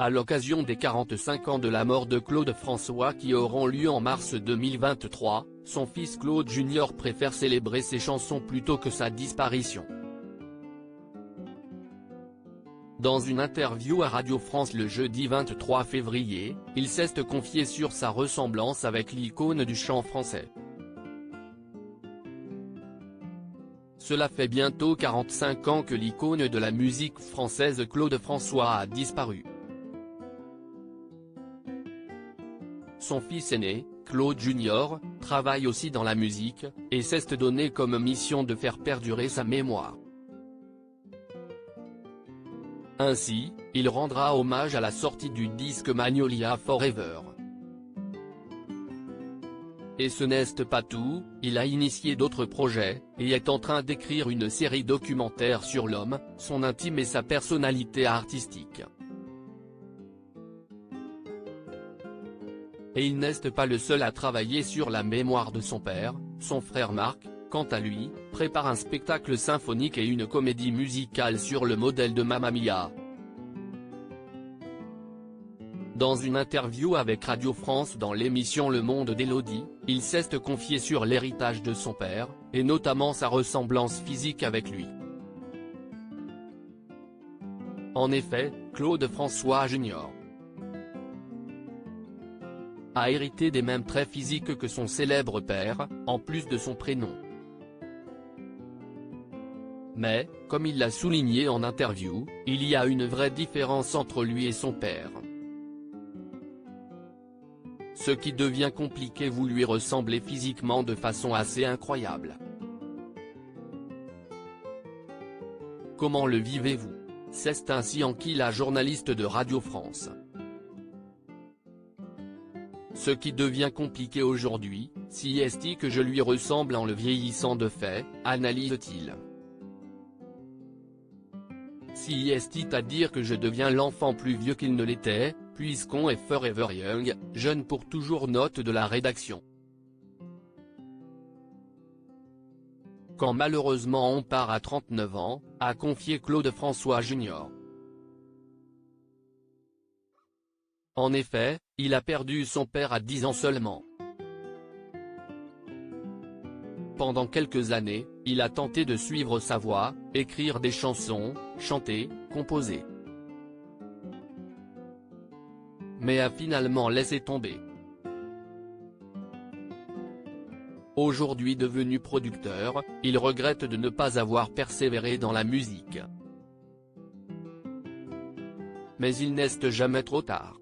À l'occasion des 45 ans de la mort de Claude François qui auront lieu en mars 2023, son fils Claude Junior préfère célébrer ses chansons plutôt que sa disparition. Dans une interview à Radio France le jeudi 23 février, il s'est confié sur sa ressemblance avec l'icône du chant français. Cela fait bientôt 45 ans que l'icône de la musique française Claude François a disparu. Son fils aîné, Claude Junior, travaille aussi dans la musique, et s'est donné comme mission de faire perdurer sa mémoire. Ainsi, il rendra hommage à la sortie du disque Magnolia Forever. Et ce n'est pas tout, il a initié d'autres projets, et est en train d'écrire une série documentaire sur l'homme, son intime et sa personnalité artistique. Et il n'est pas le seul à travailler sur la mémoire de son père. Son frère Marc, quant à lui, prépare un spectacle symphonique et une comédie musicale sur le modèle de Mamma Mia. Dans une interview avec Radio France dans l'émission Le Monde d'Élodie, il s'est confié sur l'héritage de son père, et notamment sa ressemblance physique avec lui. En effet, Claude François Junior a hérité des mêmes traits physiques que son célèbre père, en plus de son prénom. Mais, comme il l'a souligné en interview, il y a une vraie différence entre lui et son père. Ce qui devient compliqué, vous lui ressemblez physiquement de façon assez incroyable. Comment le vivez-vous? C'est ainsi enquit la journaliste de Radio France. Ce qui devient compliqué aujourd'hui, si est-il que je lui ressemble en le vieillissant de fait, analyse-t-il. Si est-il à dire que je deviens l'enfant plus vieux qu'il ne l'était, puisqu'on est forever young, jeune pour toujours, note de la rédaction. Quand malheureusement on part à 39 ans, a confié Claude François Junior. En effet, il a perdu son père à 10 ans seulement. Pendant quelques années, il a tenté de suivre sa voie, écrire des chansons, chanter, composer. Mais a finalement laissé tomber. Aujourd'hui devenu producteur, il regrette de ne pas avoir persévéré dans la musique. Mais il n'est jamais trop tard.